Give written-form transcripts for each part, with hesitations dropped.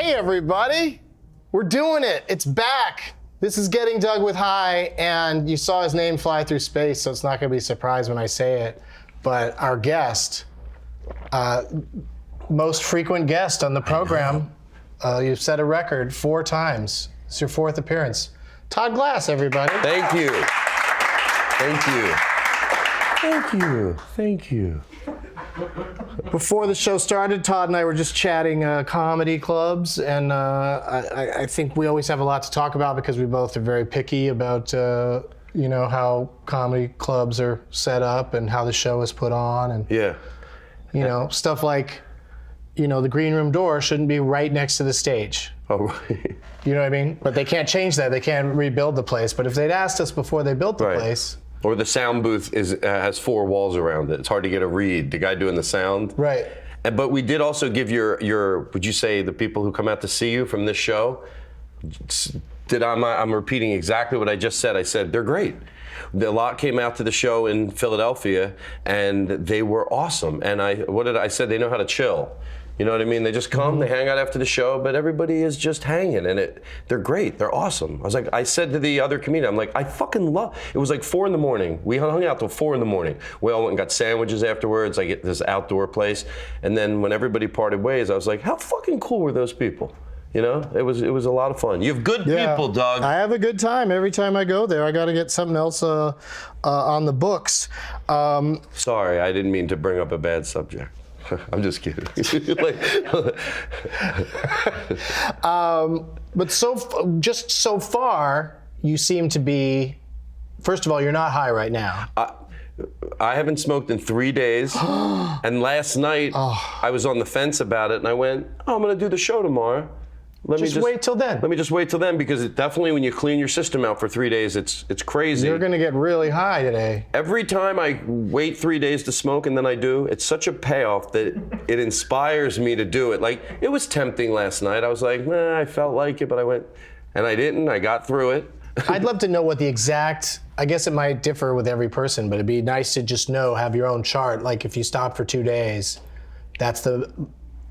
Hey everybody, we're doing it. It's back. This is Getting Dug with High, and you saw his name fly through space, so it's not going to be a surprise when I say it. But our guest, most frequent guest on the program, you've set a record 4 times. It's your 4th appearance. Todd Glass, everybody. Thank you. Thank you. Thank you. Thank you. Before the show started, Todd and I were just chatting comedy clubs, and I think we always have a lot to talk about because we both are very picky about how comedy clubs are set up and how the show is put on, and stuff like the green room door shouldn't be right next to the stage. Oh, right. You know what I mean? But they can't change that. They can't rebuild the place. But if they'd asked us before they built the place. Or the sound booth has 4 walls around it. It's hard to get a read. The guy doing the sound. Right. But we did also give your would you say the people who come out to see you from this show, I'm repeating exactly what I just said. I said, they're great. A lot came out to the show in Philadelphia, and they were awesome. And I said? They know how to chill. You know what I mean? They just come, they hang out after the show, but everybody is just hanging, and they're great, they're awesome. I said to the other comedian, I'm like, I fucking love, it was like 4 a.m. We hung out till 4 a.m. We all went and got sandwiches afterwards, like at this outdoor place. And then when everybody parted ways, I was like, how fucking cool were those people? You know, it was a lot of fun. You have good people, Doug. I have a good time every time I go there. I got to get something else on the books. Sorry, I didn't mean to bring up a bad subject. I'm just kidding. But so far, you seem to be. First of all, you're not high right now. I haven't smoked in 3 days, and last night I was on the fence about it, and I went, I'm going to do the show tomorrow. Let me just wait till then. Let me just wait till then, because it definitely, when you clean your system out for 3 days, it's crazy. You're going to get really high today. Every time I wait 3 days to smoke and then I do, it's such a payoff that it inspires me to do it. Like, it was tempting last night. I was like, nah, I felt like it, but I went, and I didn't. I got through it. I'd love to know what the exact, I guess it might differ with every person, but it'd be nice to just have your own chart. Like, if you stop for 2 days, that's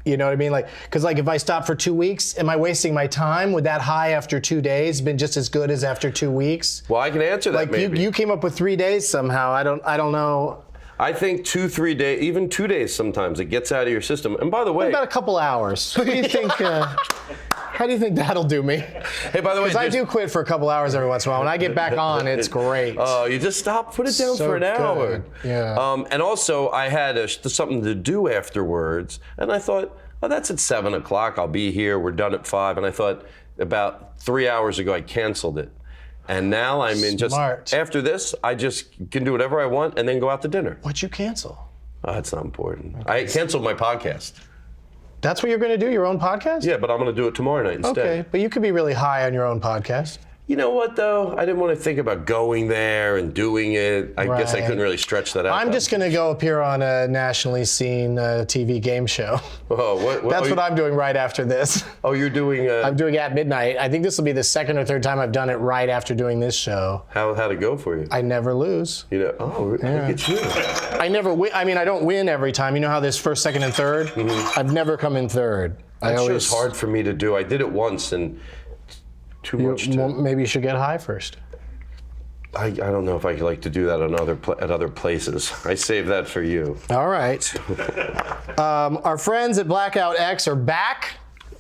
you know what I mean? Like, because if I stop for 2 weeks, am I wasting my time? Would that high after 2 days been just as good as after 2 weeks? Well, I can answer that. Maybe you came up with 3 days somehow. I don't know. I think 2-3 days, even 2 days sometimes, it gets out of your system. And by the way, what about a couple hours? What do you think? How do you think that'll do me? Hey, by the way, because I do quit for a couple hours every once in a while. When I get back on, it's great. Oh, you just stop, put it down for an hour. Yeah. And also, I had something to do afterwards, and I thought, oh, that's at 7 o'clock. I'll be here. We're done at 5. And I thought, about 3 hours ago, I canceled it. And now I'm in after this, I just can do whatever I want and then go out to dinner. What'd you cancel? Oh, that's not important. I canceled my podcast. That's what you're going to do, your own podcast? Yeah, but I'm going to do it tomorrow night instead. Okay, but you could be really high on your own podcast. You know what, though? I didn't want to think about going there and doing it. I guess I couldn't really stretch that out. I'm just going to go appear on a nationally seen TV game show. Oh, what? That's what I'm doing right after this. Oh, you're doing... I'm doing it at midnight. I think this will be the 2nd or 3rd time I've done it right after doing this show. How'd it go for you? I never lose. Look at you. I never win. I mean, I don't win every time. You know how there's 1st, 2nd, and 3rd? Mm-hmm. I've never come in 3rd. That show's hard for me to do. I did it once, and... Too much. Maybe you should get high first. I don't know if I like to do that at other places. I save that for you. All right. Our friends at Blackout X are back.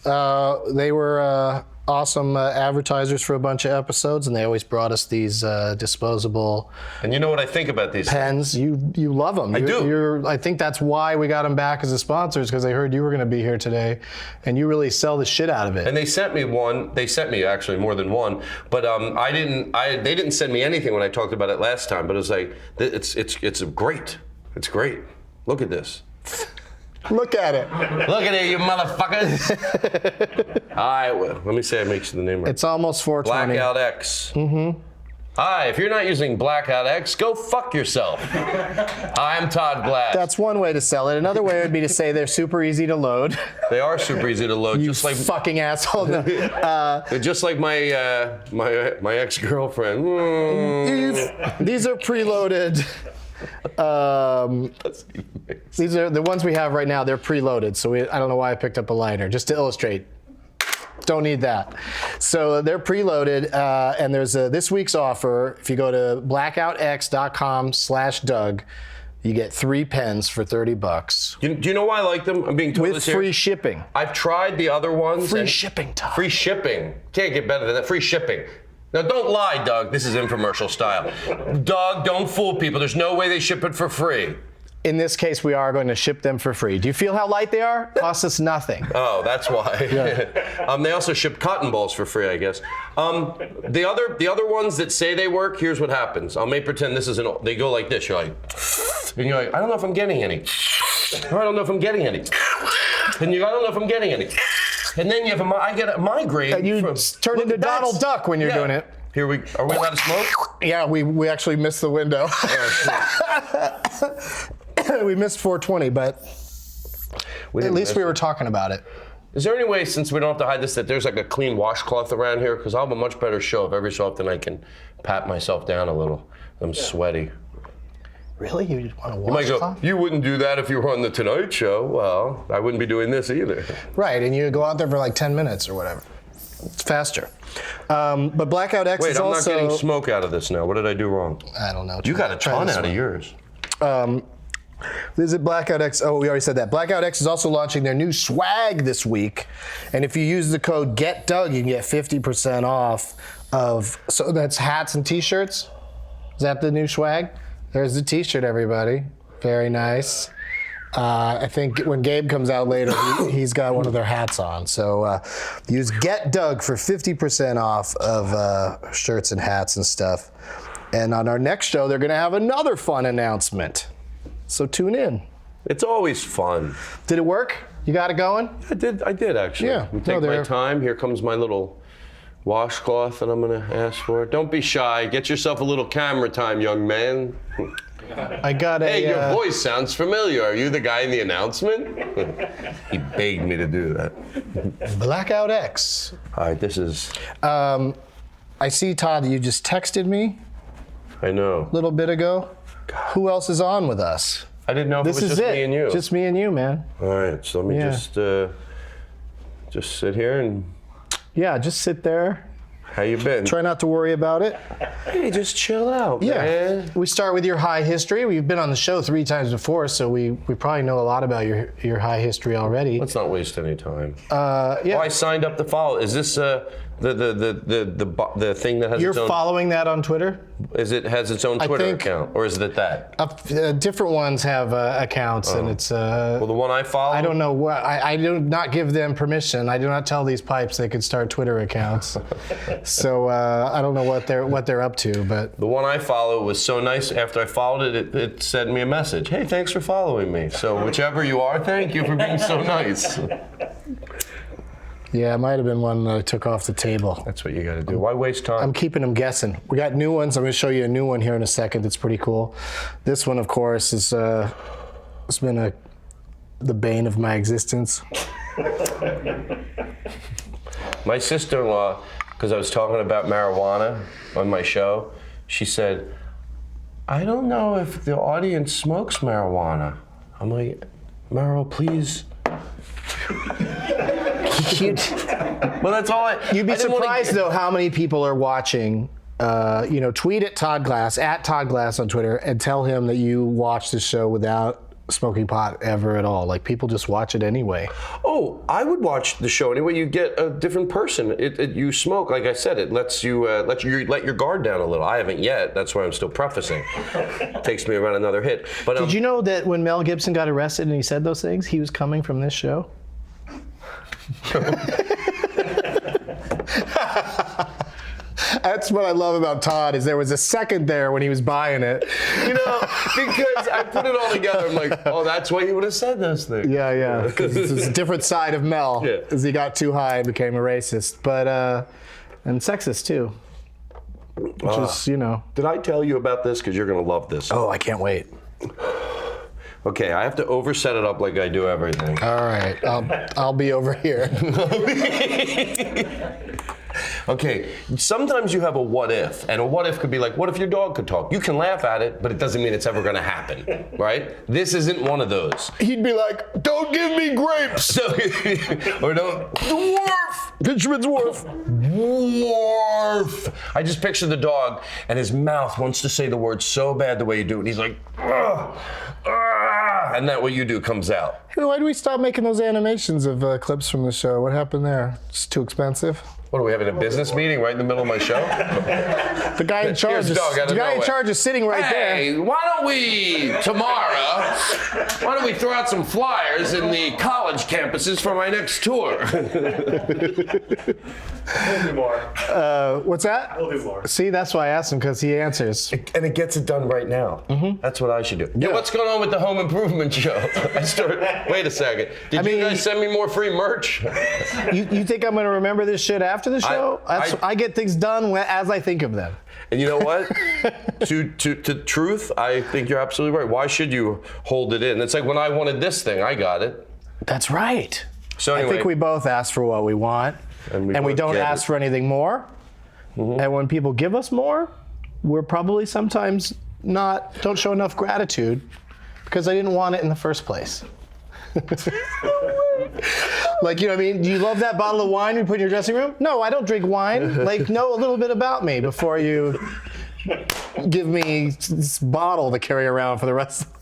They were awesome advertisers for a bunch of episodes, and they always brought us these disposable. And you know what I think about these pens? You love them. I do. I think that's why we got them back as a sponsors, because they heard you were going to be here today, and you really sell the shit out of it. And they sent me one. They sent me actually more than one, but they didn't send me anything when I talked about it last time. But it was like it's great. It's great. Look at this. Look at it. Look at it, you motherfuckers. All right, well, let me say I make sure the name right. It's almost 420. Blackout X. Mm-hmm. Hi, if you're not using Blackout X, go fuck yourself. I'm Todd Glass. That's one way to sell it. Another way would be to say they're super easy to load. They are super easy to load. You just like fucking asshole. No. They're just like my ex-girlfriend. These are preloaded. These are the ones we have right now. They're preloaded, so I don't know why I picked up a lighter. Just to illustrate. Don't need that. So they're preloaded, and there's this week's offer. If you go to blackoutx.com/Doug, you get 3 pens for $30. Do you know why I like them? I'm being totally With serious. free shipping. I've tried the other ones. Free shipping, Todd. Free shipping. Can't get better than that. Free shipping. Now, don't lie, Doug. This is infomercial style. Doug, don't fool people. There's no way they ship it for free. In this case, we are going to ship them for free. Do you feel how light they are? Costs us nothing. Oh, that's why. Yeah. They also ship cotton balls for free, I guess. The other ones that say they work, here's what happens. I may pretend this is they go like this. You're like, and you're like, I don't know if I'm getting any. Or I don't know if I'm getting any. And I don't know if I'm getting any. And then I get a migraine. And you turn into Donald Duck when you're doing it. Are we allowed to smoke? Yeah, we actually missed the window. We missed 420, but at least we were talking about it. Is there any way, since we don't have to hide this, that there's like a clean washcloth around here? Because I'll have a much better show if every so often I can pat myself down a little. I'm sweaty. Really? You just want to You might go, washcloth? you wouldn't do that if you were on the Tonight Show. Well, I wouldn't be doing this either. Right, and you go out there for like 10 minutes or whatever. It's faster. But Blackout X is also... Wait, I'm not getting smoke out of this now. What did I do wrong? I don't know. You got a ton out of yours. Visit Blackout X. Oh, we already said that. Blackout X is also launching their new swag this week. And if you use the code GETDoug, you can get 50% off of... So that's hats and t-shirts? Is that the new swag? There's the t-shirt, everybody. Very nice. I think when Gabe comes out later, he's got one of their hats on. So use GetDoug for 50% off of shirts and hats and stuff. And on our next show, they're going to have another fun announcement. So tune in. It's always fun. Did it work? You got it going? I did actually. Yeah. We take my time. Here comes my little washcloth that I'm going to ask for. Don't be shy. Get yourself a little camera time, young man. I got a... Hey, your voice sounds familiar. Are you the guy in the announcement? He begged me to do that. Blackout X. All right, this is... I see, Todd, that you just texted me I know. a little bit ago. Who else is on with us? I didn't know if This it was is just it. me and you. Just me and you, man. All right, so let me just sit here and... Yeah, just sit there. How you been? Try not to worry about it. Hey, just chill out, Yeah. man. We start with your high history. We've been on the show 3 times before, so we probably know a lot about your high history already. Let's not waste any time. Yeah. Oh, I signed up to follow. Is this the thing that has You're its own? following that on Twitter? Has its own Twitter think- account, or is it that? Different ones have accounts, and it's. Well, the one I follow. I don't know what. I do not give them permission. I do not tell these pipes they could start Twitter accounts. So I don't know what they're up to, but. The one I follow was so nice. After I followed it, it sent me a message. Hey, thanks for following me. So whichever you are, thank you for being so nice. Yeah, it might have been one that I took off the table. That's what you got to do. Why waste time? I'm keeping them guessing. We got new ones. I'm going to show you a new one here in a second. That's pretty cool. This one, of course, is it's been the bane of my existence. My sister-in-law, because I was talking about marijuana on my show, she said, I don't know if the audience smokes marijuana. I'm like, Meryl, please. Well, that's all You'd be surprised, though, how many people are watching. Tweet at Todd Glass, at Todd Glass on Twitter, and tell him that you watch the show without smoking pot ever at all. Like, people just watch it anyway. Oh, I would watch the show anyway. You get a different person. You smoke, like I said, it lets you let your guard down a little. I haven't yet. That's why I'm still prefacing. It takes me around another hit. But Did you know that when Mel Gibson got arrested and he said those things, he was coming from this show? That's what I love about Todd, is there was a second there when he was buying it. Because I put it all together. I'm like, oh, that's why he would have said those things. Yeah, because it's a different side of Mel, Yeah. as he got too high and became a racist, but and sexist too, which is, Did I tell you about this? Because you're going to love this. Oh, I can't wait. Okay, I have to overset it up like I do everything. All right, I'll be over here. Okay, sometimes you have a what if, and a what if could be like, what if your dog could talk? You can laugh at it, but it doesn't mean it's ever going to happen, right? This isn't one of those. He'd be like, "Don't give me grapes." So, or don't, dwarf! Fisherman's Wharf. Wharf. I just picture the dog, and his mouth wants to say the word so bad the way you do it. And he's like, ugh, ugh, and that what you do comes out. Hey, why do we stop making those animations of clips from the show? What happened there? It's too expensive. What are we having a business meeting right in the middle of my show? The guy in charge. Is sitting right there. Hey, why don't we tomorrow? Why don't we throw out some flyers in the college campuses for my next tour? We'll do more. What's that? We'll do more. See, that's why I asked him, because he answers. And it gets it done right now. Mm-hmm. That's what I should do. Yeah. What's going on with the home improvement show? Wait a second. Did you guys send me more free merch? You think I'm going to remember this shit after the show? I get things done as I think of them. And you know what? to truth, I think you're absolutely right. Why should you hold it in? It's like when I wanted this thing, I got it. That's right. So anyway, I think we both ask for what we want, and we don't ask for anything more. Mm-hmm. And when people give us more, we're probably sometimes don't show enough gratitude because I didn't want it in the first place. Like, you know what I mean? Do you love that bottle of wine you put in your dressing room? No, I don't drink wine. Like, know a little bit about me before you give me this bottle to carry around for the rest of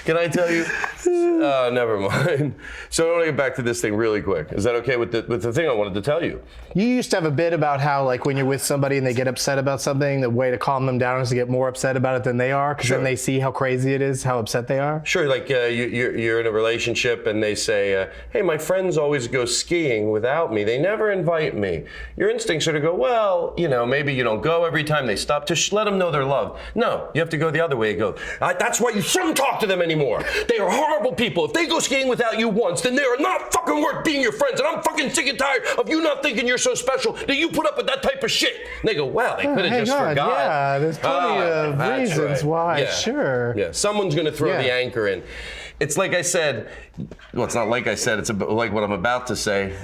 Can I tell you? Never mind. So I want to get back to this thing really quick. Is that okay with the thing I wanted to tell you? You used to have a bit about how, like, when you're with somebody and they get upset about something, the way to calm them down is to get more upset about it than they are, because then they see how crazy it is, how upset they are. Sure, like you're in a relationship and they say, hey, my friends always go skiing without me. They never invite me. Your instincts are to go, well, you know, maybe you don't go every time they stop, to let them know they're loved. No, you have to go the other way. You go, that's why you shouldn't talk to them anymore. They are horrible people. If they go skiing without you once, then they are not fucking worth being your friends. And I'm fucking sick and tired of you not thinking you're so special that you put up with that type of shit. And they go, well, they could have just forgot. Yeah, there's plenty of reasons why. Yeah. Sure. Yeah, someone's going to throw the anchor in. It's like I said, well, it's not like I said, it's like what I'm about to say.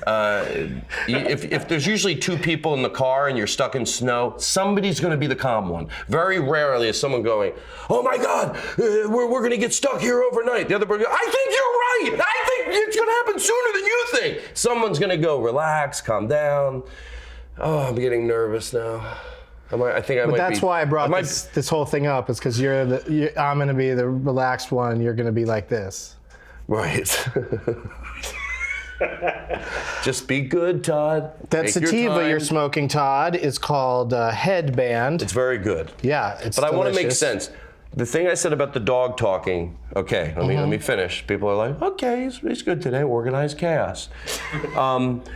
If there's usually two people in the car and you're stuck in snow, somebody's going to be the calm one. Very rarely is someone going, oh my God, we're going to get stuck here overnight. The other person goes, I think you're right. I think it's going to happen sooner than you think. Someone's going to go, relax, calm down. Oh, I'm getting nervous now. I think I might be. But that's why I brought this whole thing up, is because I'm going to be the relaxed one. You're going to be like this. Right. Just be good, Todd. That sativa you're smoking, Todd, is called Headband. It's very good. Yeah, it's But delicious. I want to make sense. The thing I said about the dog talking, okay, let me finish. People are like, okay, he's good today, organized chaos. What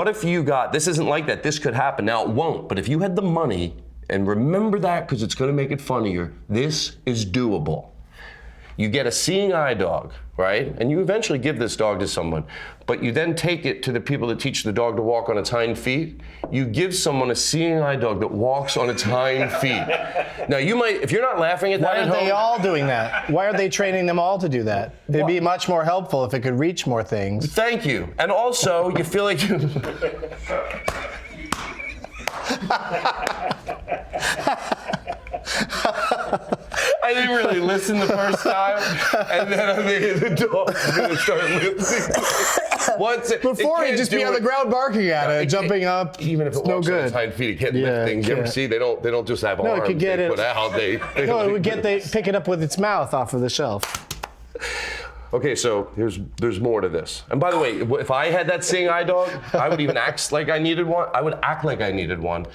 if you got, this isn't like that, this could happen. Now it won't, but if you had the money, and remember that because it's going to make it funnier, this is doable. You get a seeing eye dog, right? And you eventually give this dog to someone, but you then take it to the people that teach the dog to walk on its hind feet. You give someone a seeing eye dog that walks on its hind feet. Now you might, if you're not laughing at that Why aren't they all doing that? Why are they training them all to do that? It'd be much more helpful if it could reach more things. Thank you. And also, you feel like you... I didn't really listen the first time, and then I'm thinking the dog's gonna start listening. Before he'd just be on the ground barking at it, jumping up. Even if it walks on its hind feet, it can't lift things. You ever see? They don't just have arms. It could get they it. Put out. They would pick it up with its mouth off of the shelf. Okay, so there's more to this. And by the way, if I had that seeing eye dog, I would even act like I needed one. I would act like I needed one.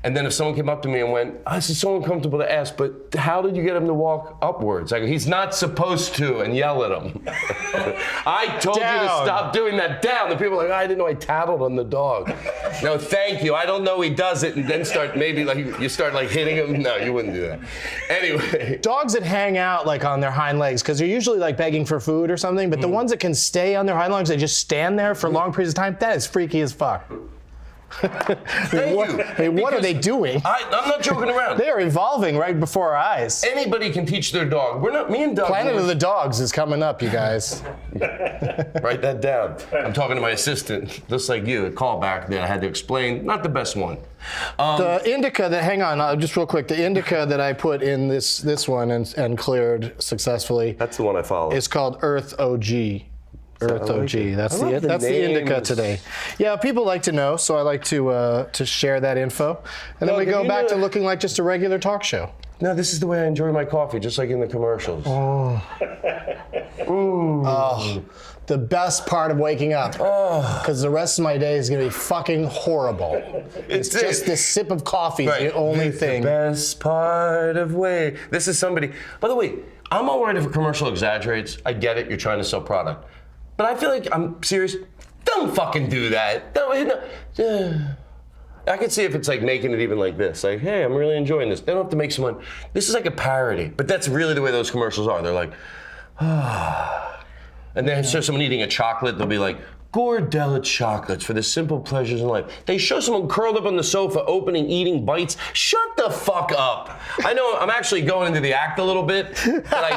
And then if someone came up to me and went, this is so uncomfortable to ask, but how did you get him to walk upwards? I go, he's not supposed to, and yell at him. I told you to stop doing that down. The people are like, I didn't know I tattled on the dog. No, thank you. I don't know he does it, and then start maybe like you start like hitting him. No, you wouldn't do that. Anyway. Dogs that hang out like on their hind legs, because they're usually like begging for food or something, but the ones that can stay on their hind legs, they just stand there for long periods of time, that is freaky as fuck. What are they doing? I'm not joking around. They are evolving right before our eyes. Anybody can teach their dog. Me and Doug. Planet of the Dogs is coming up, you guys. Write that down. I'm talking to my assistant, just like you, a callback that I had to explain. Not the best one. The indica hang on, just real quick. The indica that I put in this one and cleared successfully. That's the one I follow. It's called Earth OG. Earth I like OG. it. That's I love that's the indica names. today. Yeah, people like to know, so I like to share that info, and then we go back to looking like just a regular talk show. No, this is the way I enjoy my coffee, just like in the commercials. The best part of waking up, because the rest of my day is going to be fucking horrible. It's just this sip of coffee is the only thing. The best part of This is somebody. By the way, I'm all right if a commercial exaggerates. I get it. You're trying to sell product, but I feel like I'm serious. Don't fucking do that. I can see if it's like making it even like this. Like, hey, I'm really enjoying this. They don't have to make someone. This is like a parody, but that's really the way those commercials are. They're like, and then show someone eating a chocolate, they'll be like, Gordella chocolates for the simple pleasures in life. They show someone curled up on the sofa, eating bites. Shut the fuck up. I know I'm actually going into the act a little bit, but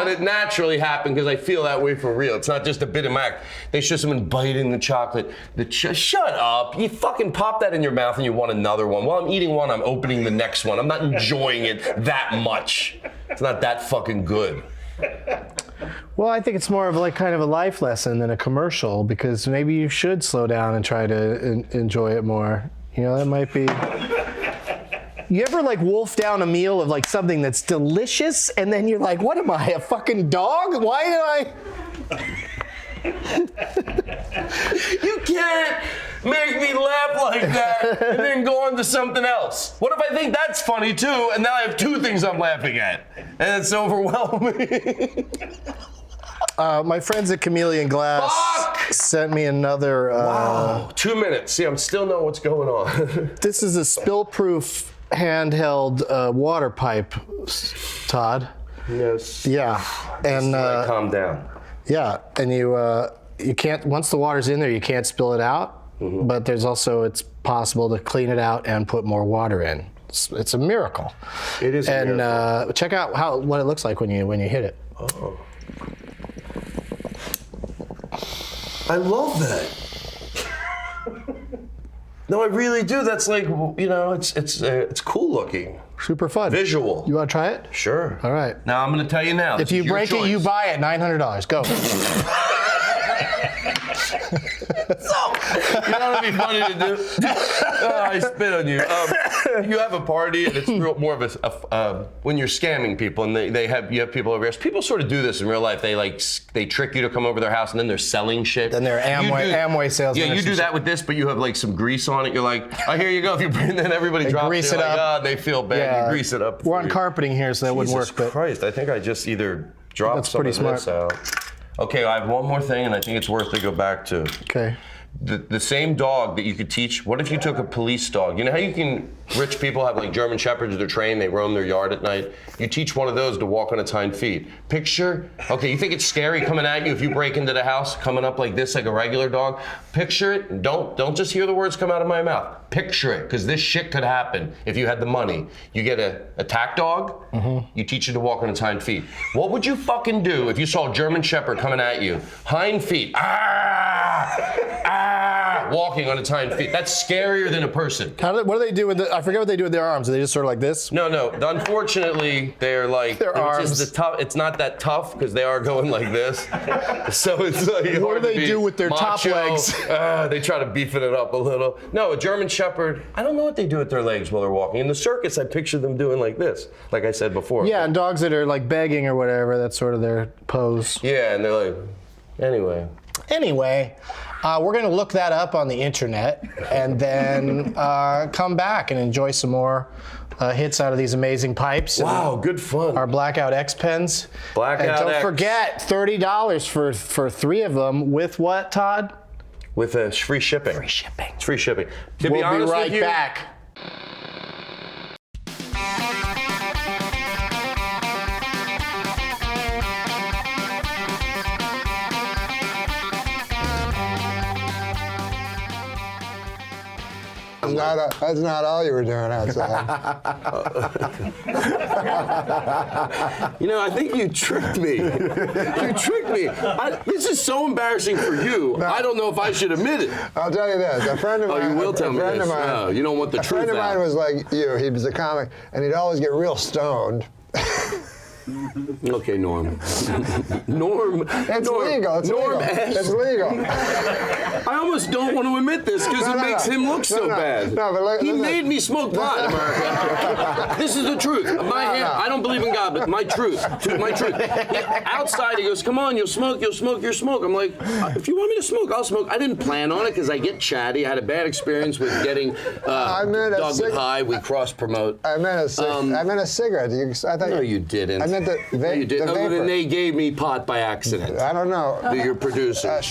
it naturally happened because I feel that way for real. It's not just a bit of my act. They show someone biting the chocolate. Shut up. You fucking pop that in your mouth and you want another one. While I'm eating one, I'm opening the next one. I'm not enjoying it that much. It's not that fucking good. Well, I think it's more of like kind of a life lesson than a commercial, because maybe you should slow down and try to enjoy it more. You know, that might be. You ever like wolf down a meal of like something that's delicious and then you're like, what am I, a fucking dog? Why did You can't make me laugh like that and then go on to something else. What if I think that's funny too, and now I have two things I'm laughing at, and it's overwhelming? My friends at Chameleon Glass sent me another. Wow, 2 minutes. See, I'm still know what's going on. This is a spill-proof handheld water pipe, Todd. Yes. Yeah, and calm down. yeah, and you can't, once the water's in there, you can't spill it out. Mm-hmm. But there's also, it's possible to clean it out and put more water in. It's a miracle. It is a miracle. And check out what it looks like when you hit it. Oh. I love that. No, I really do. That's like, you know, it's cool looking. Super fun. Visual. You want to try it? Sure. All right. Now I'm going to tell you now. If you break it, you buy it. $900. Go. So, you know what'd be funny to do? I spit on you. You have a party and it's more of a when you're scamming people and you have people over here. People sort of do this in real life. They trick you to come over their house and then they're selling shit. Then they're Amway salesmen. Yeah, you do that with this, but you have like some grease on it. You're like, oh, here you go. If you bring, then everybody drops grease it up. Like, they feel bad. Yeah. You grease it up. We're on carpeting here, so that wouldn't work. Jesus Christ, I think I just either dropped That's some pretty of this out. Okay, I have one more thing, and I think it's worth to go back to. Okay. The same dog that you could teach. What if you took a police dog? You know how rich people have like German Shepherds, they're trained, they roam their yard at night. You teach one of those to walk on its hind feet. Picture, okay, you think it's scary coming at you if you break into the house, coming up like this, like a regular dog? Picture it, and don't just hear the words come out of my mouth. Picture it, because this shit could happen if you had the money. You get a attack dog, you teach it to walk on its hind feet. What would you fucking do if you saw a German Shepherd coming at you? Hind feet, walking on its hind feet. That's scarier than a person. What do they do with I forget what they do with their arms. Are they just sort of like this? No. Unfortunately, they're like their arms. It's not that tough because they are going like this. So it's like what do they do with their top legs? They try to beefing it up a little. No, a German Shepherd. I don't know what they do with their legs while they're walking. In the circus, I picture them doing like this, like I said before. Yeah, and dogs that are like begging or whatever. That's sort of their pose. Yeah, and they're like, anyway. We're going to look that up on the internet and then come back and enjoy some more hits out of these amazing pipes. Wow, good fun. Our Blackout X pens. Blackout X. And don't X. forget, $30 for 3 of them with what, Todd? With free shipping. Free shipping. It's free shipping. To We'll be honest be right with you, back. That's not all you were doing outside. You know, I think you tricked me. You tricked me. This is so embarrassing for you. No. I don't know if I should admit it. I'll tell you this. A friend of mine. Oh, you will tell me this. No, you don't want the truth out. A friend of mine was like you. He was a comic, and he'd always get real stoned. Okay, Norm. Norm. It's Norm, legal. It's Norm legal. asked- It's legal. I almost don't want to admit this because it makes him look so bad. No, but He listen. made me smoke pot, America. This is the truth. I don't believe in God, but my truth. My truth. Outside, he goes, come on, you'll smoke. I'm like, if you want me to smoke, I'll smoke. I didn't plan on it because I get chatty. I had a bad experience with getting Dog with High. We cross-promote. I meant a cigarette. I thought No, you didn't. I meant the No, you didn't. the Oh, vapor. then they gave me pot by accident. I don't know. Your producer.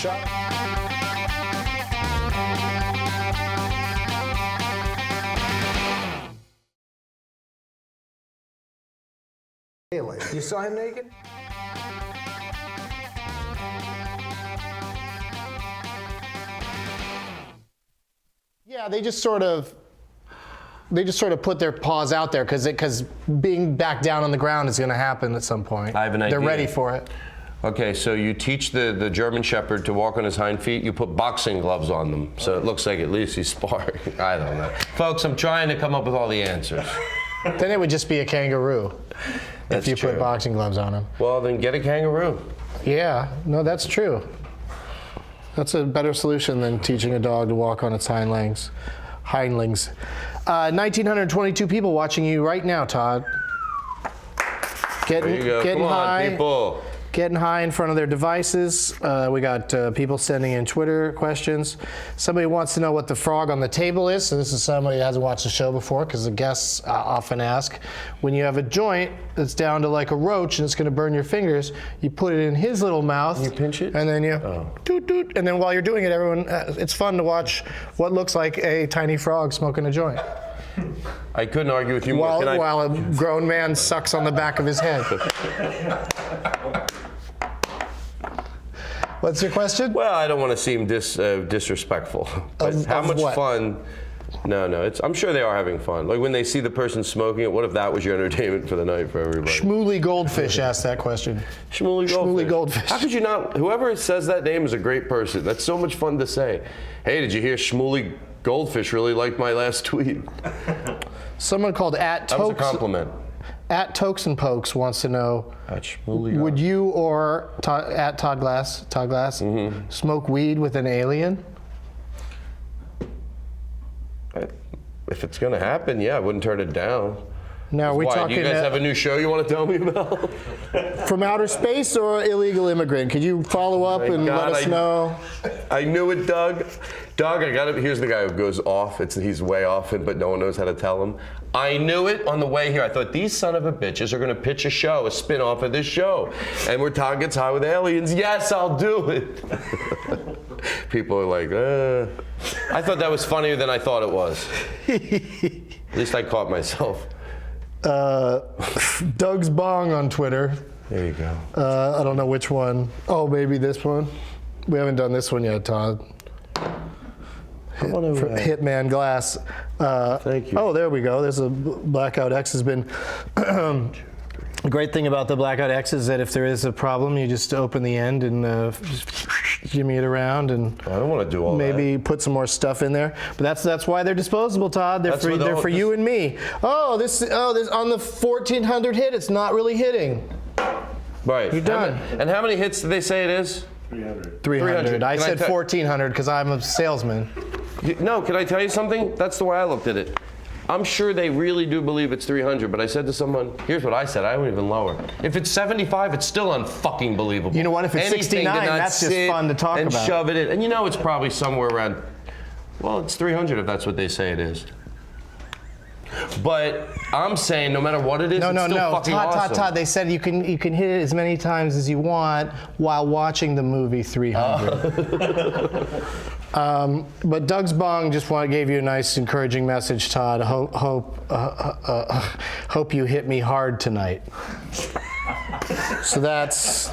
You saw him naked? Yeah, they just sort of put their paws out there because being back down on the ground is going to happen at some point. I have an They're idea. ready for it. Okay, so you teach the German Shepherd to walk on his hind feet. You put boxing gloves on them, so it looks like at least he's sparring. I don't know. Folks, I'm trying to come up with all the answers. Then it would just be a kangaroo That's if you true. put boxing gloves on him. Well, then get a kangaroo. Yeah, no, that's true. That's a better solution than teaching a dog to walk on its hindlings. 1,922 people watching you right now, Todd. There you go. Getting Come on, high. people. Getting high in front of their devices. We got people sending in Twitter questions. Somebody wants to know what the frog on the table is. So this is somebody who hasn't watched the show before because the guests often ask. When you have a joint that's down to like a roach and it's going to burn your fingers, you put it in his little mouth. You pinch it? And then you doot doot. And then while you're doing it, everyone, it's fun to watch what looks like a tiny frog smoking a joint. I couldn't argue with you more. While a grown man sucks on the back of his head. What's your question? Well, I don't want to seem disrespectful. But how of much what? fun? No, I'm sure they are having fun. Like when they see the person smoking it, what if that was your entertainment for the night for everybody? Shmooly Goldfish asked that question. Shmooly Shmooly Goldfish. How could you not? Whoever says that name is a great person. That's so much fun to say. Hey, did you hear Shmooly Goldfish really liked my last tweet? Someone called That was a compliment. at Tokes and Pokes wants to know, would you or at Todd Glass, smoke weed with an alien? If it's gonna happen, yeah, I wouldn't turn it down. Now, are we Why? talking Do you guys have a new show you want to tell me about? from outer space or illegal immigrant? Could you follow up and God, let us know? I knew it, Doug. Doug, I got it. Here's the guy who goes off. He's way off it, but no one knows how to tell him. I knew it on the way here. I thought these son of a bitches are going to pitch a show, a spin-off of this show, and where Todd gets high with aliens. Yes, I'll do it. People are like, I thought that was funnier than I thought it was. At least I caught myself. Doug's Bong on Twitter. There you go. I don't know which one. Oh, maybe this one. We haven't done this one yet, Todd. Hitman Glass. Thank you. Oh, there we go. There's a Blackout X has been. The great thing about the Blackout X is that if there is a problem, you just open the end and jimmy it around and I don't want to do all that. maybe put some more stuff in there. But that's why they're disposable, Todd. They're for you and me. This on the 1400 hit. It's not really hitting. Right. You're done. And how many hits did they say it is? 300. I Can I said tell- 1400 because I'm a salesman. No, can I tell you something? That's the way I looked at it. I'm sure they really do believe it's 300, but I said to someone, here's what I said, I went even lower. If it's 75, it's still unfucking believable. You know what, if it's Anything 69, to not that's just sit fun to talk and about. shove it in. And you know it's probably somewhere around, well, it's 300 if that's what they say it is. But I'm saying no matter what it is, it's still fucking awesome. Todd, they said you can hit it as many times as you want while watching the movie 300. But Doug's Bong just gave you a nice encouraging message, Todd. Hope you hit me hard tonight. So that's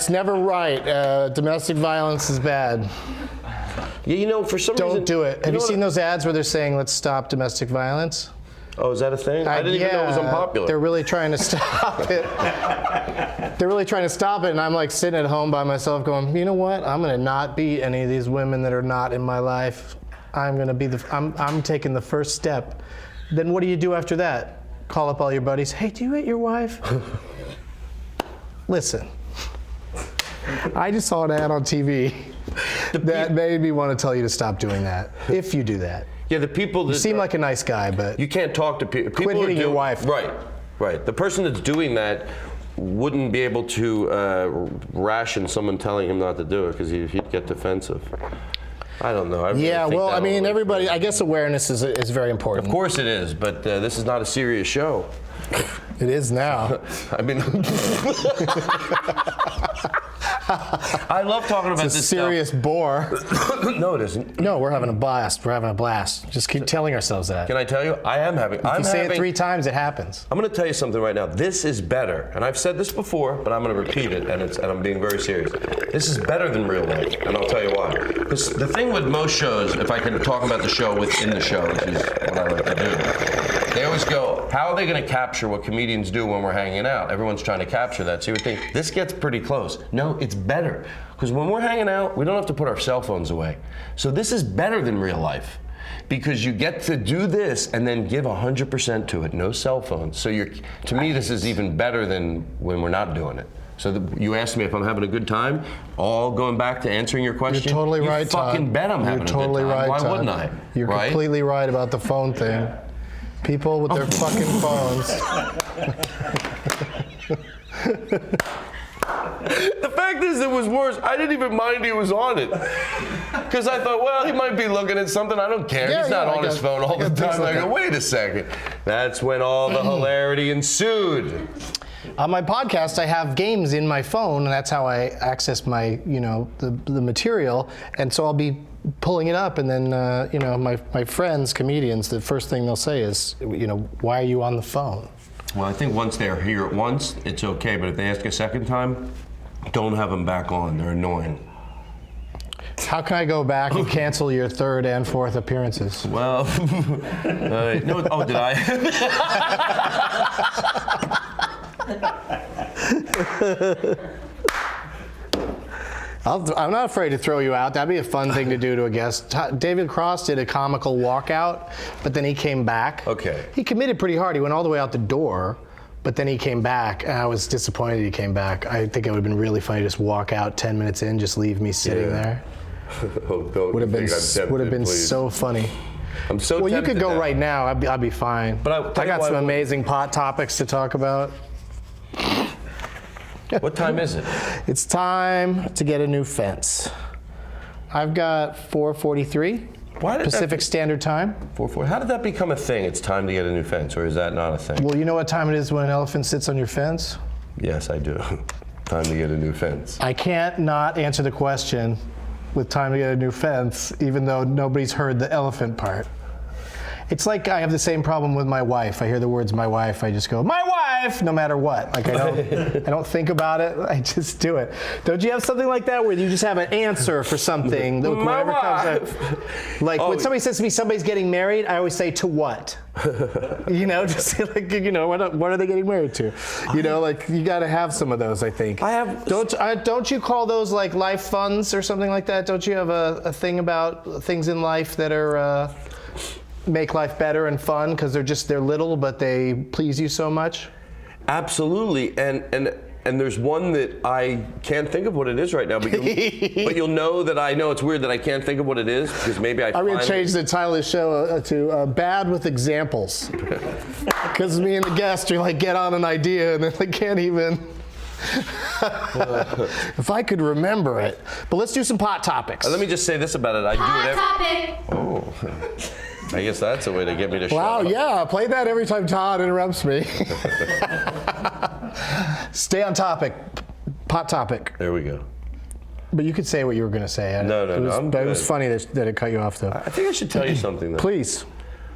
never right. Domestic violence is bad. Yeah, you know, for some reason... Don't do it. Have you seen those ads where they're saying, let's stop domestic violence? Oh, is that a thing? I didn't even know it was unpopular. They're really trying to stop it. They're really trying to stop it, and I'm like sitting at home by myself going, you know what? I'm going to not beat any of these women that are not in my life. I'm going to be I'm taking the first step. Then what do you do after that? call up all your buddies. Hey, do you hate your wife? Listen, I just saw an ad on TV that made me want to tell you to stop doing that. If you do that. Yeah, the people that You seem like a nice guy, but you can't talk to people. quit hitting your wife. Right. The person that's doing that wouldn't be able to ration someone telling him not to do it because he'd get defensive. I don't know. Everybody, I guess awareness is very important. Of course it is, but this is not a serious show. It is now. I mean, I love talking about It's a this serious bore. No, it isn't. No, we're having a blast. We're having a blast. Just keep telling ourselves that. Can I tell you? I am having. If you say it 3 times, it happens. I'm going to tell you something right now. This is better, and I've said this before, but I'm going to repeat it, and I'm being very serious. This is better than real life, and I'll tell you why. Because the thing with most shows, if I can talk about the show within the show, which is what I like to do, they always go, how are they going to capture what comedians do when we're hanging out? Everyone's trying to capture that. So you would think, this gets pretty close. No, it's better. Because when we're hanging out, we don't have to put our cell phones away. So this is better than real life. Because you get to do this and then give 100% to it, no cell phones. So to me, this is even better than when we're not doing it. So you asked me if I'm having a good time, all going back to answering your question. You're totally right, Todd. You fucking bet I'm having a good time. Right, Why Todd. wouldn't I? You're completely right about the phone thing. People with their fucking phones. The fact is, it was worse. I didn't even mind he was on it. Because I thought, well, he might be looking at something. I don't care. He's not on his phone all the time. I go, wait a second. That's when all the hilarity ensued. On my podcast, I have games in my phone, and that's how I access my, the material. And so I'll be pulling it up, and then, my friends, comedians, the first thing they'll say is, why are you on the phone? Well, I think once they're here at once, it's okay. But if they ask a second time, don't have them back on. They're annoying. How can I go back and cancel your 3rd and 4th appearances? Well, no. Oh, did I? I'm not afraid to throw you out. That'd be a fun thing to do to a guest. David Cross did a comical walkout, but then he came back. Okay. He committed pretty hard. He went all the way out the door, but then he came back, and I was disappointed he came back. I think it would have been really funny to just walk out 10 minutes in, just leave me sitting there. Would have been so funny. I'm so well, you tempted could go now. right now. I'd be fine. But I got some amazing pot topics to talk about. What time is it? It's time to get a new fence. I've got 4:43 Pacific Standard Time. 4:40. How did that become a thing? It's time to get a new fence, or is that not a thing? Well, you know what time it is when an elephant sits on your fence? Yes, I do. Time to get a new fence. I can't not answer the question with time to get a new fence, even though nobody's heard the elephant part. It's like I have the same problem with my wife. I hear the words "my wife," I just go "my wife," no matter what. Like I don't think about it. I just do it. Don't you have something like that where you just have an answer for something? My wife. Like when somebody says to me, "Somebody's getting married," I always say, "To what?" Just like what are they getting married to? Like you got to have some of those. I think. I have. Don't you call those like life funds or something like that? Don't you have a thing about things in life that are make life better and fun because they're little but they please you so much? Absolutely, and there's one that I can't think of what it is right now, but you'll know that I know it's weird that I can't think of what it is because maybe I'm going to change the title of the show to Bad with Examples, because me and the guest are like get on an idea and then they can't even. If I could remember it, but let's do some pot topics. Let me just say this about it. I do it. Oh. I guess that's a way to get me to shut up. Wow, yeah, play that every time Todd interrupts me. Stay on topic. Pot topic. There we go. But you could say what you were going to say. No. But it was funny that it cut you off, though. I think I should tell you something, though. Please.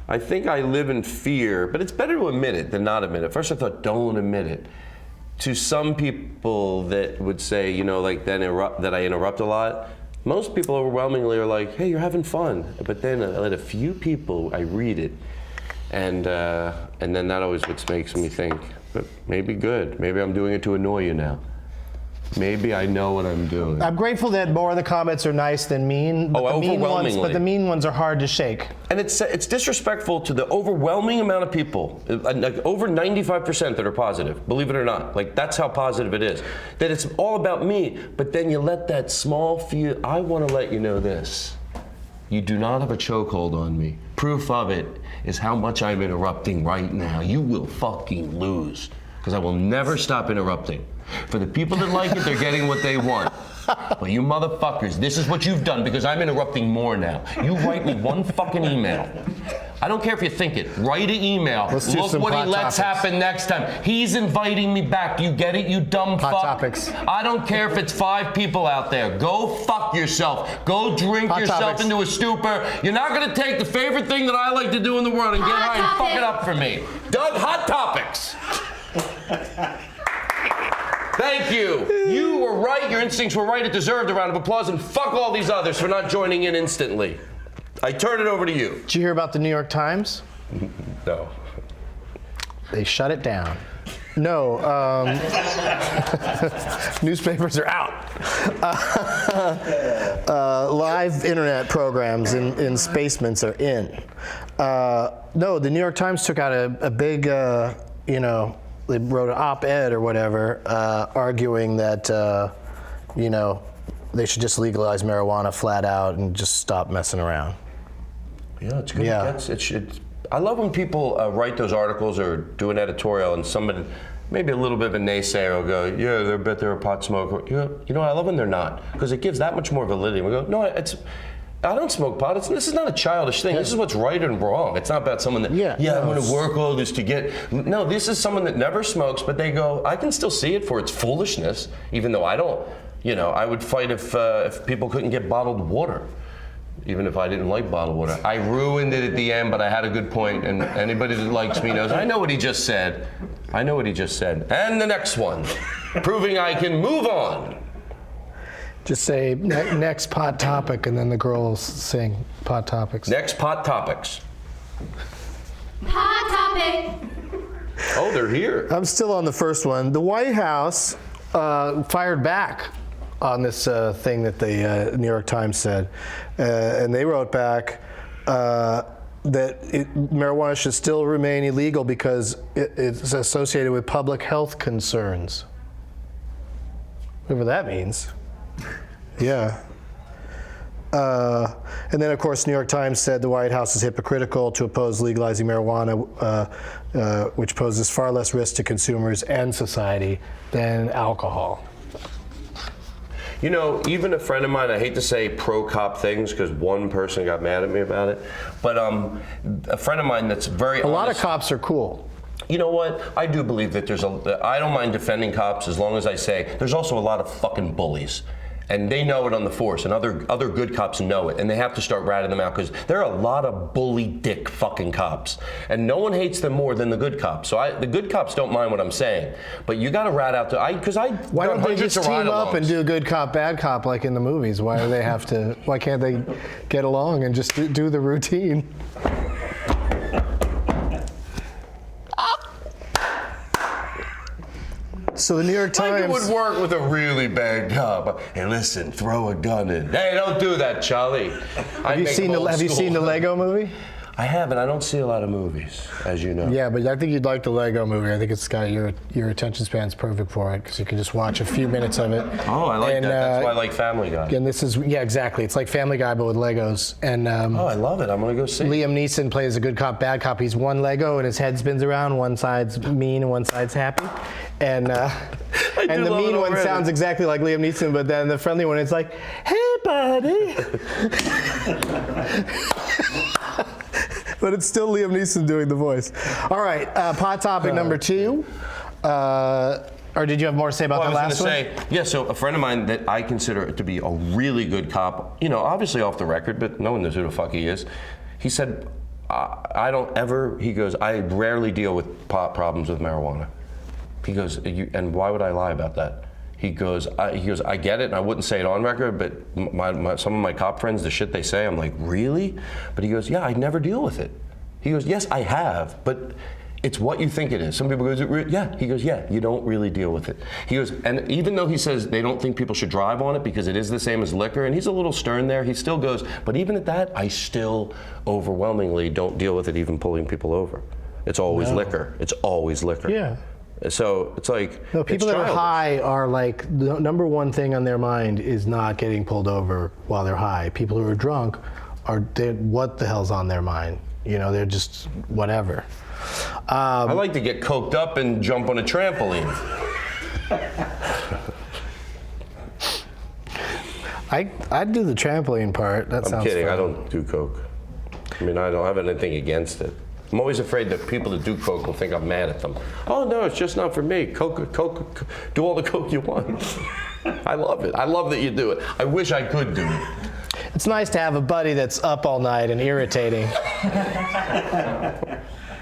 I think I live in fear, but it's better to admit it than not admit it. First I thought, don't admit it. To some people that would say, that I interrupt a lot, most people overwhelmingly are like, hey, you're having fun. But then I let a few people, I read it, and then that always what makes me think, but maybe good. Maybe I'm doing it to annoy you now. Maybe I know what I'm doing. I'm grateful that more of the comments are nice than mean. But the mean ones, but the mean ones are hard to shake. And it's disrespectful to the overwhelming amount of people, like over 95% that are positive, believe it or not. Like, that's how positive it is. That it's all about me, but then you let that small few, I want to let you know this. You do not have a chokehold on me. Proof of it is how much I'm interrupting right now. You will fucking lose, because I will never stop interrupting. For the people that like it, they're getting what they want. But you motherfuckers, this is what you've done, because I'm interrupting more now. You write me one fucking email. I don't care if you think it. Write an email. Look what he lets happen next time. He's inviting me back. Do you get it, you dumb fuck? Hot topics. I don't care if it's 5 people out there. Go fuck yourself. Go drink yourself into a stupor. You're not going to take the favorite thing that I like to do in the world and get high and fuck it up for me. Doug, Hot Topics. Thank you. You were right. Your instincts were right. It deserved a round of applause, and fuck all these others for not joining in instantly. I turn it over to you. Did you hear about the New York Times? No. They shut it down. No. Newspapers are out. Live internet programs in Spacements are in. No, the New York Times took out a big, they wrote an op-ed or whatever, arguing that, they should just legalize marijuana flat out and just stop messing around. Yeah, it's good. Yeah. I love when people write those articles or do an editorial and somebody, maybe a little bit of a naysayer will go, yeah, I bet they're a pot smoker. I love when they're not, because it gives that much more validity. We go, no, I don't smoke pot. This is not a childish thing. This is what's right and wrong. It's not about someone that, I'm going to work all this to get. No, this is someone that never smokes, but they go, I can still see it for its foolishness, even though I don't. I would fight if people couldn't get bottled water, even if I didn't like bottled water. I ruined it at the end, but I had a good point, and anybody that likes me knows I know what he just said. And the next one, proving I can move on. Just say next pot topic, and then the girls sing pot topics. Next pot topics. Pot topic. Oh, they're here. I'm still on the first one. The White House fired back on this thing that the New York Times said, and they wrote back that marijuana should still remain illegal because it's associated with public health concerns. Whatever that means. Yeah. And then, of course, New York Times said the White House is hypocritical to oppose legalizing marijuana, which poses far less risk to consumers and society than alcohol. Even a friend of mine, I hate to say pro-cop things because one person got mad at me about it, but a friend of mine that's very honest. A lot of cops are cool. You know what? I do believe that I don't mind defending cops as long as I say there's also a lot of fucking bullies. And they know it on the force, and other good cops know it, and they have to start ratting them out because there are a lot of bully dick fucking cops, and no one hates them more than the good cops. So the good cops don't mind what I'm saying, but you got to rat out Why don't they just team up and do good cop, bad cop like in the movies? Why do they have to? Why can't they get along and just do the routine? So the New York Times. Like it would work with a really bad cop. Hey, listen, throw a gun in. Hey, don't do that, Charlie. Have you seen the Lego movie? I haven't. I don't see a lot of movies, as you know. Yeah, but I think you'd like the Lego movie. I think it's got your attention span's perfect for it because you can just watch a few minutes of it. Oh, I like that. That's why I like Family Guy. And this is exactly. It's like Family Guy but with Legos. And I love it. I'm gonna go see it. Liam Neeson plays a good cop, bad cop. He's one Lego and his head spins around. One side's mean and one side's happy. And the mean one sounds exactly like Liam Neeson, but then the friendly one is like, "Hey, buddy." But it's still Liam Neeson doing the voice. All right, pot topic number 2. Or did you have more to say about the last one? I was going to say, so a friend of mine that I consider to be a really good cop, obviously off the record, but no one knows who the fuck he is. He said, I rarely deal with pot problems with marijuana. He goes, and why would I lie about that? He goes, I get it, and I wouldn't say it on record, but some of my cop friends, the shit they say, I'm like, really? But he goes, yeah, I never deal with it. He goes, yes, I have, but It's what you think it is. Some people go, yeah. He goes, yeah, you don't really deal with it. He goes, and even though he says they don't think people should drive on it because it is the same as liquor, and he's a little stern there, he still goes, but even at that, I still overwhelmingly don't deal with it even pulling people over. It's always liquor. It's always liquor. Yeah. So it's like, No, people that are high are like, the number one thing on their mind is not getting pulled over while they're high. People who are drunk what the hell's on their mind? You know, they're just whatever. I like to get coked up and jump on a trampoline. I'd do the trampoline part. That sounds I'm kidding. fun. I don't do coke. I mean, I don't have anything against it. I'm always afraid that people that do coke will think I'm mad at them. Oh no, it's just not for me. Coke, do all the coke you want. I love it. I love that you do it. I wish I could do it. It's nice to have a buddy that's up all night and irritating. In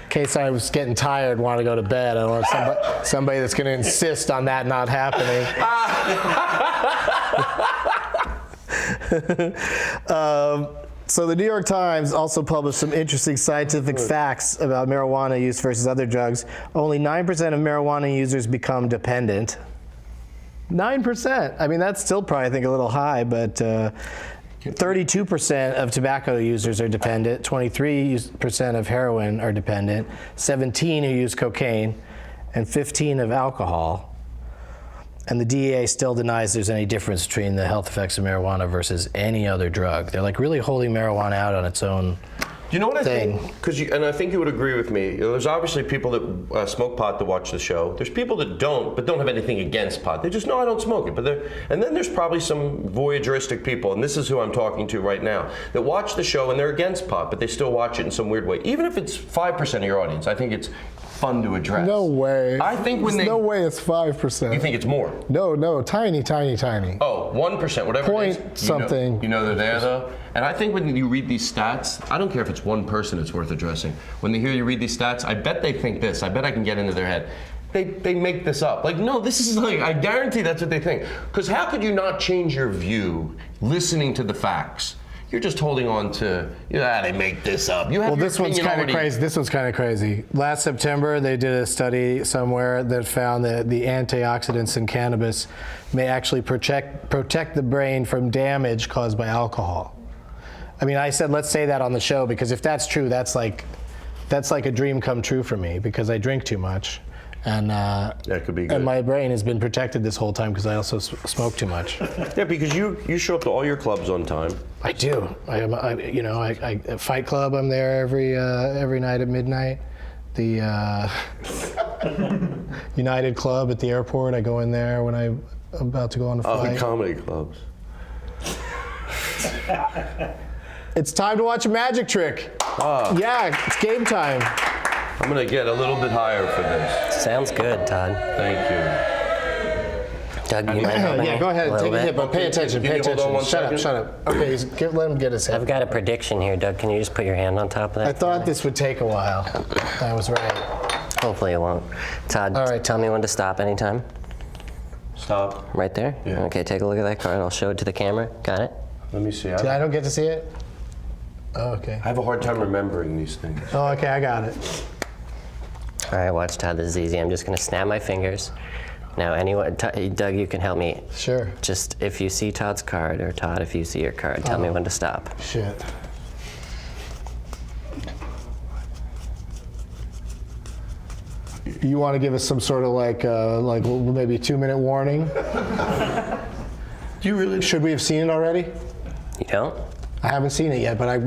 case I was getting tired, want to go to bed, I don't want somebody that's going to insist on that not happening. So the New York Times also published some interesting scientific facts about marijuana use versus other drugs. Only 9% of marijuana users become dependent. 9%. I mean, that's still probably, I think, a little high, but 32% of tobacco users are dependent, 23% of heroin are dependent, 17 who use cocaine, and 15 of alcohol. And the DEA still denies there's any difference between the health effects of marijuana versus any other drug. They're like really holding marijuana out on its own. You know what I thing. think? And I think you would agree with me. There's obviously people that smoke pot that watch the show. There's people that don't, but don't have anything against pot. They just know I don't smoke it. And then there's probably some voyeuristic people, and this is who I'm talking to right now, that watch the show and they're against pot, but they still watch it in some weird way. Even if it's 5% of your audience, I think it's fun to address. No way. I think when There's no way it's 5%. You think it's more? No, tiny. Oh, 1%, whatever Point it is. something. You know they're there though. And I think when you read these stats, I don't care if it's one person it's worth addressing. When they hear you read these stats, I bet they think this. I bet I can get into their head. They make this up. Like, no, this is like, I guarantee that's what they think. Because how could you not change your view listening to the facts? You're just holding on to, they make this up. You have Well, your this one's opinion kind of already. crazy. This one's kind of crazy. Last September, they did a study somewhere that found that the antioxidants in cannabis may actually protect the brain from damage caused by alcohol. I mean, I said let's say that on the show because if that's true, that's like a dream come true for me because I drink too much, and That could be good. and my brain has been protected this whole time because I also smoke too much. Yeah, because you show up to all your clubs on time. I do. I Fight Club. I'm there every night at midnight. The United Club at the airport. I go in there when I'm about to go on a Oh, flight. the comedy clubs. It's time to watch a magic trick. Yeah, it's game time. I'm gonna get a little bit higher for this. Sounds good, Todd. Thank you. Doug, you mind helping Yeah, me go ahead. a Take little a hit, bit? but pay attention. Can Pay you hold on attention. one second? Shut up. Okay, let him get his head. I've got a prediction here, Doug. Can you just put your hand on top of that? I thought this would take a while. I was right. Hopefully it won't. Todd, All right. tell me when to stop anytime. Stop. Right there? Yeah. Okay, take a look at that card. I'll show it to the camera. Got it? Let me see. I don't get to see it? Oh, okay. I have a hard time remembering these things. Oh, okay, I got it. All right, watch, Todd. This is easy. I'm just going to snap my fingers. Now, anyone, Doug, you can help me. Sure. Just if you see Todd's card, or Todd, if you see your card, tell me when to stop. Shit. You want to give us some sort of like maybe 2-minute warning? Do you really? Should we have seen it already? You don't? I haven't seen it yet, but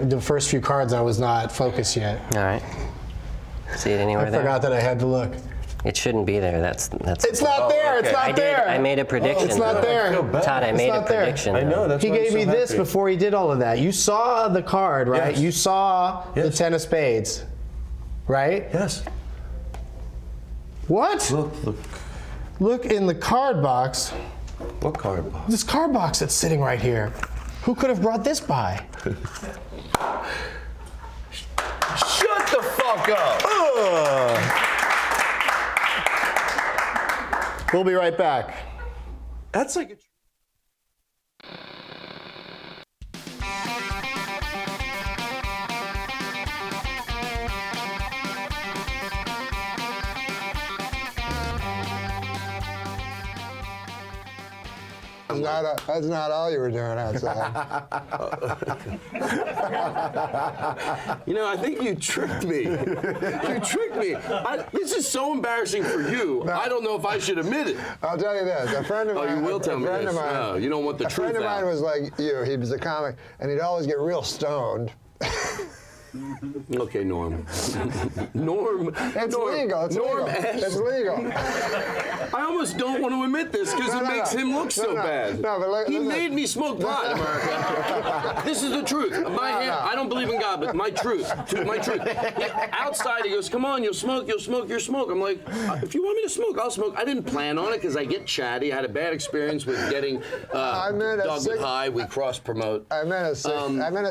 the first few cards I was not focused yet. All right. See it anywhere I there? forgot that I had to look. It shouldn't be there. That's. It's not there. It's okay. not there. I made a prediction. It's not there. Todd, I made a not there. prediction. I know. though. That's He why I'm gave so me this happy. before he did all of that. You saw the card, right? Yes. You saw the Yes. 10 of spades, right? Yes. What? Look. Look in the card box. What card box? This card box that's sitting right here. Who could have brought this by? Shut the fuck up. We'll be right back. That's like a. That's not all you were doing outside. You know, I think you tricked me. You tricked me. This is so embarrassing for you. No. I don't know if I should admit it. I'll tell you this. A friend of mine. Oh, you will tell me this. No, you don't want the truth out. A friend of mine was like you. He was a comic, and he'd always get real stoned. Okay, Norm. Norm. It's legal. It's Norm legal. It's legal. I almost don't want to admit this because it makes him look so bad. No, but he made me smoke pot, America. This is the truth. I don't believe in God, but my truth. My truth. Outside, he goes, "Come on, you'll smoke. I'm like, if you want me to smoke, I'll smoke. I didn't plan on it because I get chatty. I had a bad experience with getting Dog with High. We cross promote. I meant a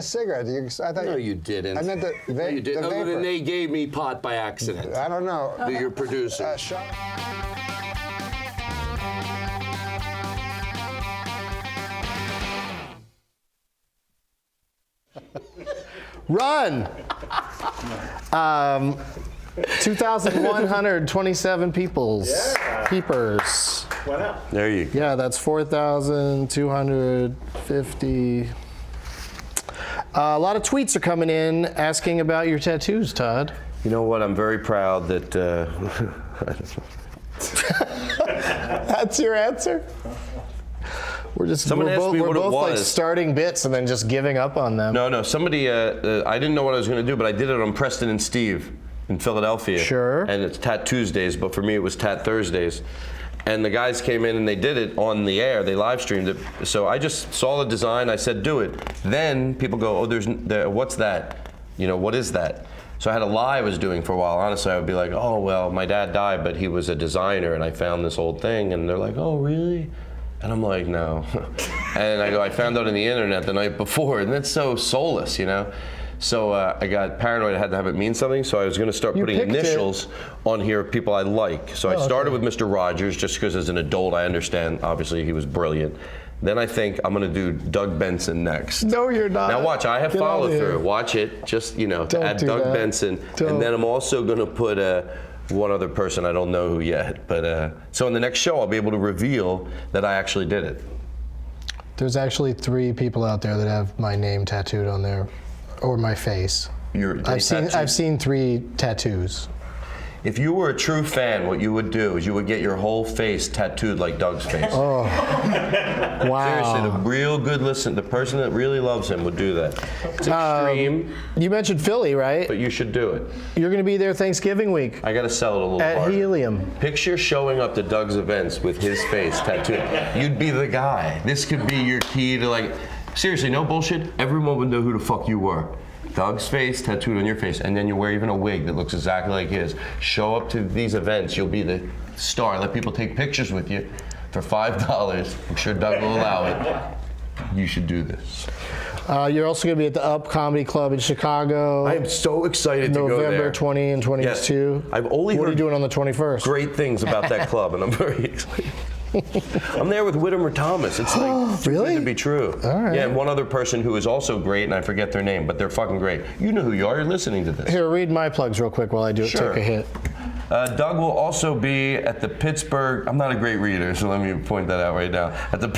cigarette. I thought no, you didn't. I meant the you did. the No, vapor. then they gave me pot by accident. I don't know. Your producer. Run! 2,127 peepers. There you go. Yeah, that's 4,250. A lot of tweets are coming in asking about your tattoos, Todd. You know what? I'm very proud that. That's your answer? We're both like starting bits and then just giving up on them. No. Somebody. I didn't know what I was going to do, but I did it on Preston and Steve in Philadelphia. Sure. And it's Tat Tuesdays, but for me it was Tat Thursdays. And the guys came in and they did it on the air. They live streamed it. So I just saw the design. I said, do it. Then people go, oh, what's that? You know, what is that? So I had a lie I was doing for a while. Honestly, I would be like, oh, well, my dad died, but he was a designer, and I found this old thing. And they're like, oh, really? And I'm like, no. And I go, I found out on the internet the night before, and that's so soulless, you know? So I got paranoid. I had to have it mean something. So I was going to start putting initials on here of people I like. So I started with Mr. Rogers, just because as an adult I understand. Obviously, he was brilliant. Then I think I'm going to do Doug Benson next. No, you're not. Now watch. I have follow through. Watch it. Just to add Doug Benson, and then I'm also going to put one other person. I don't know who yet. But so in the next show, I'll be able to reveal that I actually did it. There's actually 3 people out there that have my name tattooed on there. Or my face. I've seen 3 tattoos. If you were a true fan, what you would do is you would get your whole face tattooed like Doug's face. Oh, wow! Seriously, the real good the person that really loves him would do that. It's extreme. You mentioned Philly, right? But you should do it. You're going to be there Thanksgiving week. I got to sell it a little at harder. Helium. Picture showing up to Doug's events with his face tattooed. You'd be the guy. This could be your key to seriously, no bullshit. Everyone would know who the fuck you were. Doug's face tattooed on your face, and then you wear even a wig that looks exactly like his. Show up to these events, you'll be the star. Let people take pictures with you for $5. I'm sure Doug will allow it. You should do this. You're also going to be at the Up Comedy Club in Chicago. I am so excited to go there. November 20 and 22. Yes. I've only What heard are you doing on the 21st? Great things about that club, and I'm very excited. I'm there with Whittemore Thomas. It's like too good to be true. All right. Yeah, and one other person who is also great, and I forget their name, but they're fucking great. You know who you are. You're listening to this. Here, read my plugs real quick while I take a hit. Doug will also be at the Pittsburgh. I'm not a great reader, so let me point that out right now. At the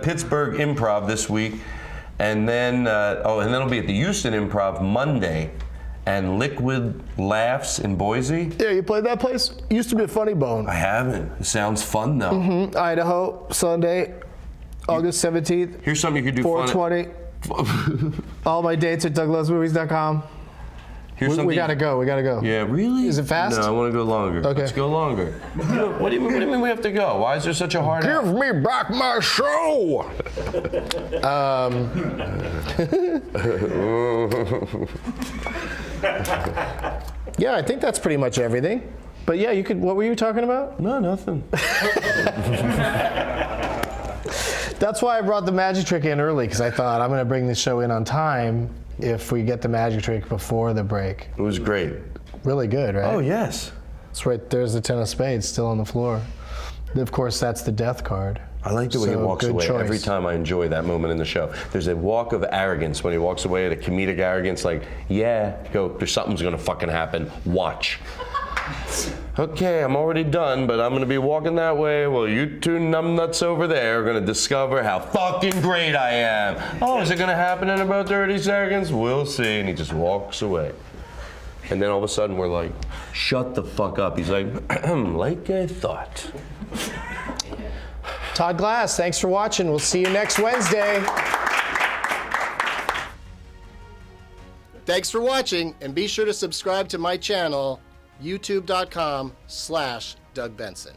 Pittsburgh Improv this week, and then it'll be at the Houston Improv Monday. And Liquid Laughs in Boise. Yeah, you played that place? Used to be a Funny Bone. I haven't. It sounds fun though. Mm-hmm. Idaho, Sunday, August 17th. Here's something you could do. 420. All my dates at douglovesmovies.com. We gotta go. Yeah, really? Is it fast? No, I want to go longer. Okay. Let's go longer. What do you mean we have to go? Why is there such a hard? Give me back my show. Yeah, I think that's pretty much everything. But yeah, you could. What were you talking about? No, nothing. That's why I brought the magic trick in early, because I thought I'm going to bring this show in on time if we get the magic trick before the break. It was great. Really good, right? Oh, yes. It's right there's the 10 of spades still on the floor. Of course, that's the death card. I like the way he walks away. Choice. Every time I enjoy that moment in the show. There's a walk of arrogance when he walks away, at a comedic arrogance, like, yeah, there's something's going to fucking happen. Watch. Okay, I'm already done, but I'm gonna be walking that way. Well, you two numbnuts over there are gonna discover how fucking great I am. Oh, is it gonna happen in about 30 seconds? We'll see. And he just walks away. And then all of a sudden we're like, shut the fuck up. He's like, like I thought. Todd Glass, thanks for watching. We'll see you next Wednesday. Thanks for watching, and be sure to subscribe to my channel, youtube.com/Doug Benson.